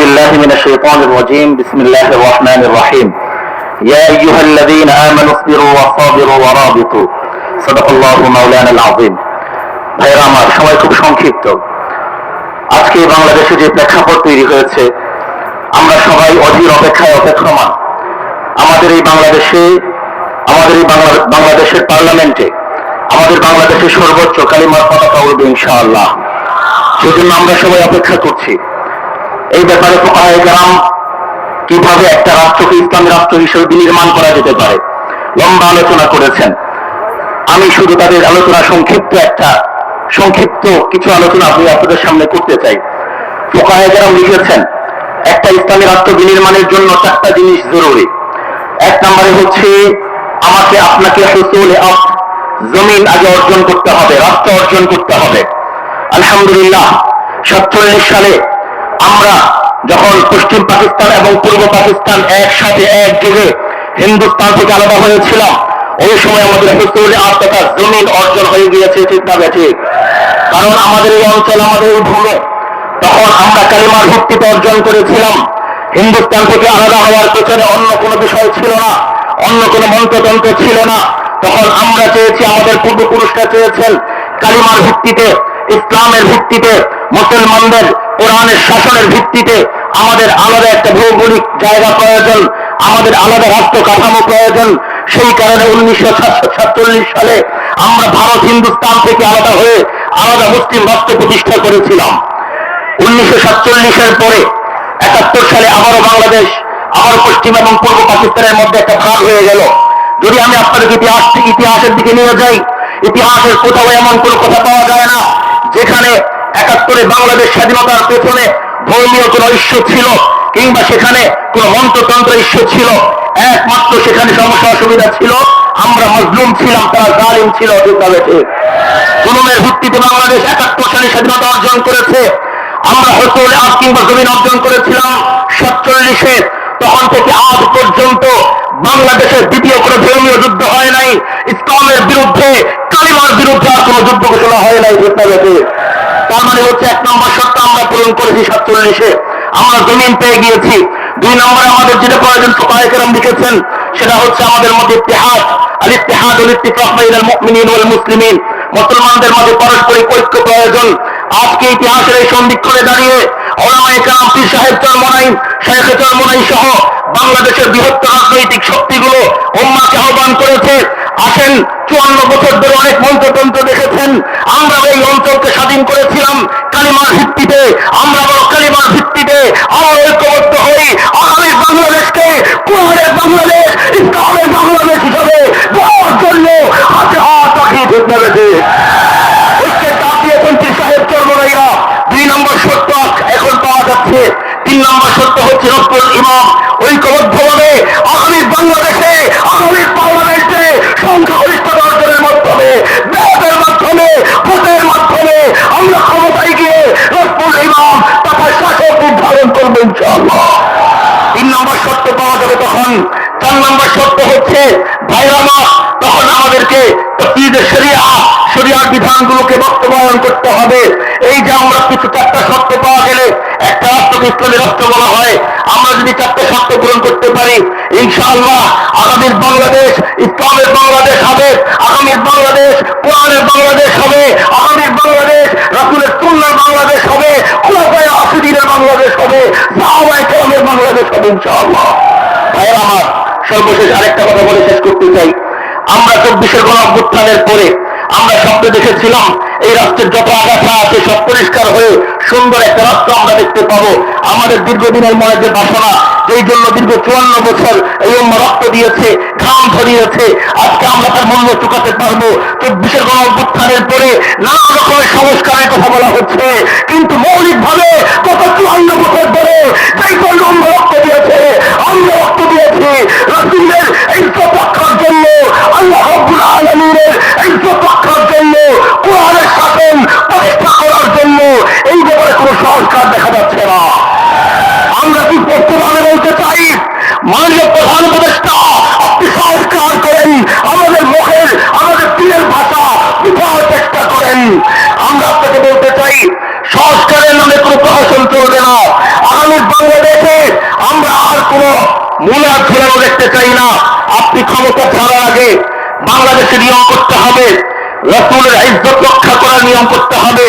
بالله من الشيطان الرجيم بسم الله الرحمن الرحيم يا أيها الذين آمنوا اصبروا وصابروا ورابطوا صدق الله مولانا العظيم ভাইরা আমার সময় খুব সংক্ষিপ্ত আজকে বাংলাদেশে যে প্রেক্ষাপট তৈরি হয়েছে আমরা সবাই অধীর অপেক্ষায় অপেক্ষমান আমাদের এই বাংলাদেশের পার্লামেন্টে আমাদের বাংলাদেশের সর্বোচ্চ কালিমার পতাকা উড়বে ইনশাআল্লাহ সেজন্য আমরা সবাই অপেক্ষা করছি এই ব্যাপারে ফুকাহায়ে কেরাম কিভাবে একটা রাষ্ট্রকে ইসলামী রাষ্ট্র হিসেবে বিনির্মাণ করা যেতে পারে লম্বা আলোচনা করেছেন আমি শুধু তাদের আলোচনা সংক্ষিপ্ত কিছু আলোচনা আমি আপনাদের সামনে করতে চাই ফুকাহায়ে কেরাম লিখেছেন একটা ইসলামী রাষ্ট্র বিনির্মাণের জন্য চারটা জিনিস জরুরি এক নম্বরে হচ্ছে আমাকে আপনাকে হুসুল আরদ জমিন আগে অর্জন করতে হবে রাষ্ট্র অর্জন করতে হবে আলহামদুলিল্লাহ 47 সালে আমরা যখন পশ্চিম পাকিস্তান এবং পূর্ব পাকিস্তান একসাথে একযোগে হিন্দুস্তান থেকে আলাদা হয়েছিলাম ওই সময় আমাদের হুসুল আরদ তথা জমিন অর্জন হয়ে গিয়েছে ঠিক না ঠিক কারণ আমাদের এই অঞ্চল আমাদের এই ভূমি তখন আমরা কালিমার ভিত্তিতে অর্জন করেছিলাম হিন্দুস্তান থেকে আলাদা হওয়ার পেছনে অন্য কোনো বিষয় ছিল না অন্য কোনো মন্ত্রতন্ত্র ছিল না তখন আমরা চেয়েছি আমাদের পূর্বপুরুষরা চেয়েছেন কালিমার ভিত্তিতে ইসলামের ভিত্তিতে মুসলমানদের কোরআনের শাসনের ভিত্তিতে আমাদের আলাদা একটা ভৌগোলিক জায়গা প্রয়োজন আমাদের আলাদা রাষ্ট্র কাঠামো প্রয়োজন সেই কারণে 1947 সালে আমরা ভারত হিন্দুস্তান থেকে আলাদা হয়ে আলাদা মুসলিম রাষ্ট্র প্রতিষ্ঠা করেছিলাম 1947-এর পরে 71 সালে আবারও বাংলাদেশ আবার পশ্চিম এবং পূর্ব পাকিস্তানের মধ্যে একটা ভাগ হয়ে গেল যদি আমি আপনাদের ইতিহাসের দিকে নিয়ে যাই ইতিহাসের কোথাও এমন কোনো কথা পাওয়া যায় না যেখানে 71-এ বাংলাদেশ স্বাধীনতার পেছনে ধর্মীয় কোনো ইস্যু ছিল কিংবা সেখানে কোনো মন্ত্রতন্ত্র ইস্যু ছিল একমাত্র সেখানে সমস্যা অসুবিধা ছিল আমরা মজলুম ছিলাম তারা জালিম ছিল জুলুমের ভিত্তিতে বাংলাদেশ 71 সালে স্বাধীনতা অর্জন করেছে আমরা হুসুল আরদ কিংবা জমিন অর্জন করেছিলাম 47-এ তখন থেকে আজ পর্যন্ত বাংলাদেশের দ্বিতীয় কোনো ধর্মীয় যুদ্ধ হয় নাই ইসলামের বিরুদ্ধে কালিমার বিরুদ্ধে আর কোনো যুদ্ধ ঘোষণা হয় নাই তার মানে হচ্ছে 1 নম্বর শর্ত আমরা পূরণ করেছি 47-এ আমরা জমিন পেয়ে গিয়েছি 2 নম্বরে আমাদের যেটা প্রয়োজন ফুকাহায়ে কেরাম লিখেছেন সেটা হচ্ছে আমাদের মধ্যে ইত্তেহাদ আল ইত্তেহাদ ওয়াল ইত্তিফাক বাইনাল মুমিনিন ওয়াল মুসলিমিন মুসলমানদের মধ্যে পারস্পরিক ঐক্য প্রয়োজন আজকে ইতিহাসের এই সন্ধিক্ষণে দাঁড়িয়ে উলামায়ে কেরাম পীর সাহেব চরমনাই শায়েখে চরমনাই সহ বাংলাদেশের বৃহত্তর রাজনৈতিক শক্তিগুলো উম্মাহকে আহ্বান করেছে আসেন 54 বছর ধরে অনেক মন্ত্রতন্ত্র দেখেছেন আমরা এই অঞ্চলকে স্বাধীন করেছিলাম কালিমার ভিত্তিতে আমরা কালিমার ভিত্তিতে আমরা ঐক্যবদ্ধ হই আগামী বাংলাদেশকে কোরআনের বাংলাদেশ ইসলামের বাংলাদেশ হিসাবে গড়ার জন্য হাতে হাত রাখিয়ে ধরতে হবে ঐক্যের ডাক দিয়েছেন পীর সাহেব চরমনাইরা 2 নম্বর শর্ত এখন পাওয়া যাচ্ছে 3 নম্বর শর্ত হচ্ছে রব্বুল ইমাম ঐক্যবদ্ধভাবে আগামী বাংলাদেশে আগামী পার্লামেন্টে সংখ্যাগরিষ্ঠতা অর্জনের মাধ্যমে ব্যাপের মাধ্যমে ভোটের মাধ্যমে আমরা ক্ষমতায় গিয়ে রব্বুল ইমাম তথা শাসক নির্ধারণ করবো ইনশাআল্লাহ 3 নম্বর শর্ত পাওয়া যাবে তখন 4 নম্বর শর্ত হচ্ছে ভাইরামা তখন আমাদেরকে শরিয়ার বিধানগুলোকে বাস্তবায়ন করতে হবে এই যে আমরা কিছু 4টা শর্ত পাওয়া গেলে একটা রাষ্ট্রকে ইসলামী রাষ্ট্র বলা হয় আমরা যদি 4টা শর্ত পূরণ করতে পারি ইনশাআল্লাহ আগামীর বাংলাদেশ ইসলামের বাংলাদেশ হবে আগামীর বাংলাদেশ কোরআনের বাংলাদেশ হবে আগামীর বাংলাদেশ রাসূলের সুন্নাহর বাংলাদেশ হবে খুলাফায়ে রাশিদিনের বাংলাদেশ হবে সাহাবায়ে কেরামের বাংলাদেশ হবে ইনশাআল্লাহ ভাইরা আমার সর্বশেষ আরেকটা কথা বলে শেষ করতে চাই আমরা 24-এর গণঅভ্যুত্থানের পরে আমরা স্বপ্ন দেখেছিলাম এই রাষ্ট্রের যত আগাছা আছে সব পরিষ্কার হয়ে সুন্দর একটা রাষ্ট্র আমরা দেখতে পাবো আমাদের দীর্ঘদিনের মনে যে বাসনা যেই জন্য দীর্ঘ 54 বছর এই উম্মাহ রক্ত দিয়েছে ঘাম ঝরিয়েছে আজকে আমরা তার মূল্য চুকাতে পারবো 24-এর গণঅভ্যুত্থানের পরে নানা রকমের সংস্কারের কথা বলা হচ্ছে কিন্তু মৌলিকভাবে গত 54 বছর ধরে যেই জন্য উম্মাহ রক্ত দিয়েছে আমরা রক্ত দিয়েছি রাসূলের ইজ্জত রক্ষার জন্য আল্লাহ রাব্বুল আলামিনের ইজ্জত রক্ষার জন্য কোরআনের শাসন প্রতিষ্ঠা করার জন্য এই ব্যাপারে কোনো সংস্কার দেখা যাচ্ছে না আমরা কি বর্তমানে বলতে চাই মাননীয় প্রধান উপদেষ্টা আপনি সংস্কার করেন আমাদের মুখের আমাদের দিনের ভাষা বোঝার চেষ্টা করেন আমরা আপনাকে বলতে চাই সংস্কারের নামে কোনো প্রহসন চলবে না আগামী বাংলাদেশ আমাদেরকে নিয়ম করতে হবে, রাসূলের ইজ্জত রক্ষা করার নিয়ম করতে হবে।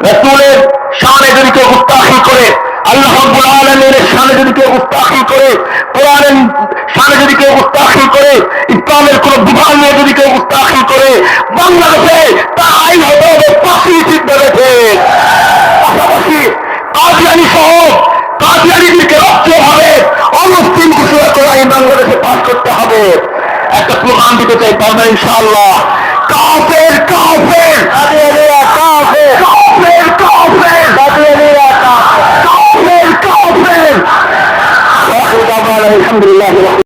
রাসূলের শানে যদি কেউ গুস্তাখি করে, আল্লাহ রাব্বুল আলামিনের শানে যদি কেউ গুস্তাখি করে, কোরআনের শানে যদি কেউ গুস্তাখি করে, ইসলামের কোন বিধান নিয়ে যদি কেউ গুস্তাখি করে, বাংলাদেশে তার আইন হতে হবে ফাঁসি। ঠিক বলেছে। পাশাপাশি কাদিয়ানী সহ কাদিয়ানীদেরকে রাষ্ট্রীয়ভাবে অমুসলিম ঘোষণা করে আইন বাংলাদেশে পাস করতে হবে। একটা স্লোগান দিতে চাই, পারবেন ইনশাআল্লাহ? কাফের কাফের কাদিয়ানীরা কাফের, কাফের কাফের কাদিয়ানীরা কাফের, কাফের কাফের। আলহামদুলিল্লাহ।